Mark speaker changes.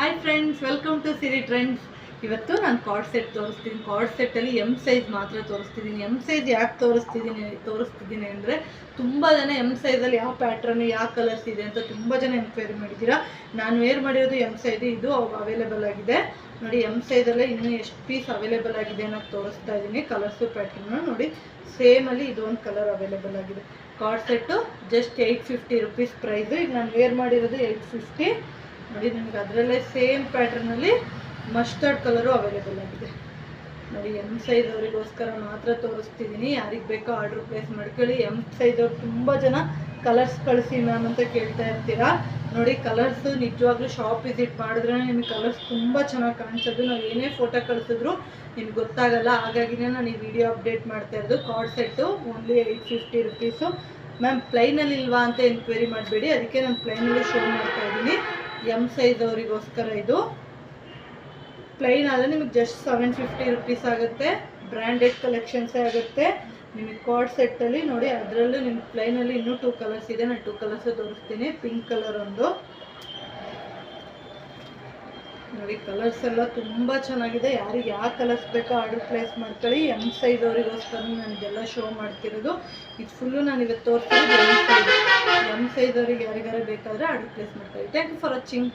Speaker 1: Hi friends, welcome to Siri trends. ಇವತ್ತು ನಾನು card set ತೋರಿಸ್ತೀನಿ. ಕಾರ್ಡ್ ಸೆಟ್ಟಲ್ಲಿ ಎಮ್ ಸೈಜ್ ಮಾತ್ರ ತೋರಿಸ್ತಿದ್ದೀನಿ. ಎಮ್ ಸೈಜ್ ಯಾಕೆ ತೋರಿಸ್ತಿದ್ದೀನಿ ಅಂದರೆ ತುಂಬ ಜನ ಎಮ್ ಸೈಜಲ್ಲಿ ಯಾವ ಪ್ಯಾಟ್ರನ್ ಯಾವ ಕಲರ್ಸ್ ಇದೆ ಅಂತ ತುಂಬ ಜನ ಎನ್ಕ್ವೈರಿ ಮಾಡಿದ್ದೀರಾ. ನಾನು ವೇರ್ ಮಾಡಿರೋದು ಎಮ್ ಸೈಜ್, ಇದು ಅವೈಲೇಬಲ್ ಆಗಿದೆ ನೋಡಿ. ಎಮ್ ಸೈಜಲ್ಲೇ ಇನ್ನೂ ಎಷ್ಟು ಪೀಸ್ ಅವೈಲೇಬಲ್ ಆಗಿದೆ ಅನ್ನೋದು ತೋರಿಸ್ತಾ ಇದ್ದೀನಿ. ಕಲರ್ಸು ಪ್ಯಾಟ್ರನ್ನ ನೋಡಿ, ಸೇಮಲ್ಲಿ ಇದು ಒಂದು ಕಲರ್ ಅವೈಲೇಬಲ್ ಆಗಿದೆ. Card set just 850 rupees price. ಈಗ ನಾನು ವೇರ್ ಮಾಡಿರೋದು 850 ನೋಡಿ. ನಿಮಗೆ ಅದರಲ್ಲೇ ಸೇಮ್ ಪ್ಯಾಟ್ರನಲ್ಲಿ ಮಸ್ಟರ್ಡ್ ಕಲರು ಅವೈಲೇಬಲ್ ಆಗಿದೆ ನೋಡಿ. ಎಮ್ ಸೈಜ್ ಅವರಿಗೋಸ್ಕರ ಮಾತ್ರ ತೋರಿಸ್ತಿದ್ದೀನಿ. ಯಾರಿಗೆ ಬೇಕೋ ಆರ್ಡ್ರ್ ಪ್ಲೇಸ್ ಮಾಡ್ಕೊಳ್ಳಿ. ಎಮ್ ಸೈಜ್ ಅವ್ರು ತುಂಬ ಜನ ಕಲರ್ಸ್ ಕಳಿಸಿ ಮ್ಯಾಮ್ ಅಂತ ಕೇಳ್ತಾ ಇರ್ತೀರಾ ನೋಡಿ. ಕಲರ್ಸು ನಿಜವಾಗ್ಲೂ ಶಾಪ್ ವಿಸಿಟ್ ಮಾಡಿದ್ರೆ ನಿಮಗೆ ಕಲರ್ಸ್ ತುಂಬ ಚೆನ್ನಾಗಿ ಕಾಣಿಸೋದು. ನಾವು ಏನೇ ಫೋಟೋ ಕಳಿಸಿದ್ರು ನಿಮ್ಗೆ ಗೊತ್ತಾಗಲ್ಲ. ಹಾಗಾಗಿನೇ ನಾನು ಈ ವಿಡಿಯೋ ಅಪ್ಡೇಟ್ ಮಾಡ್ತಾ ಇರೋದು. Card set only 850 rupees. Ma'am ಪ್ಲೈನಲ್ಲಿ ಇಲ್ವಾ ಅಂತ ಎನ್ಕ್ವೈರಿ ಮಾಡಬೇಡಿ, ಅದಕ್ಕೆ ನಾನು ಪ್ಲೈನಲ್ಲಿ ಶೋ ಮಾಡ್ತಾ ಇದ್ದೀನಿ. ಎಮ್ ಸೈಜ್ ಅವರಿಗೋಸ್ಕರ ಇದು. ಪ್ಲೈನ್ ಆದರೆ ನಿಮಗೆ ಜಸ್ಟ್ 750 ರುಪೀಸ್ ಆಗುತ್ತೆ. ಬ್ರ್ಯಾಂಡೆಡ್ ಕಲೆಕ್ಷನ್ಸೇ ಆಗುತ್ತೆ ನಿಮಗೆ. ಕಾರ್ಡ್ ಸೆಟ್ಟಲ್ಲಿ ನೋಡಿ, ಅದರಲ್ಲೂ ನಿಮ್ಗೆ ಪ್ಲೈನಲ್ಲಿ ಇನ್ನೂ 2 ಕಲರ್ಸ್ ಇದೆ. ನಾನು 2 ಕಲರ್ಸು ತೋರಿಸ್ತೀನಿ. ಪಿಂಕ್ ಕಲರ್ ಒಂದು ನೋಡಿ. ಕಲರ್ಸ್ ಎಲ್ಲ ತುಂಬ ಚೆನ್ನಾಗಿದೆ. ಯಾರಿಗೆ ಯಾವ ಕಲರ್ಸ್ ಬೇಕೋ ಆರ್ಡರ್ ಪ್ಲೇಸ್ ಮಾಡ್ಕೊಳ್ಳಿ. ಎಮ್ ಸೈಜ್ ಅವರಿಗೋಸ್ಕರ ನಾನು ಇದೆಲ್ಲ ಶೋ ಮಾಡ್ತಿರೋದು. ಇದು ಫುಲ್ಲು ನಾನು ಇವತ್ತು ತೋರಿಸ್ತಿರೋದು ಎಮ್ ಸೈಜ್. ಎಮ್ ಸೈಜ್ ಅವ್ರಿಗೆ ಯಾರಿಗಾರು ಬೇಕಾದರೆ ಆರ್ಡರ್ ಪ್ಲೇಸ್ ಮಾಡ್ಕೊಳ್ಳಿ. Thank you for watching.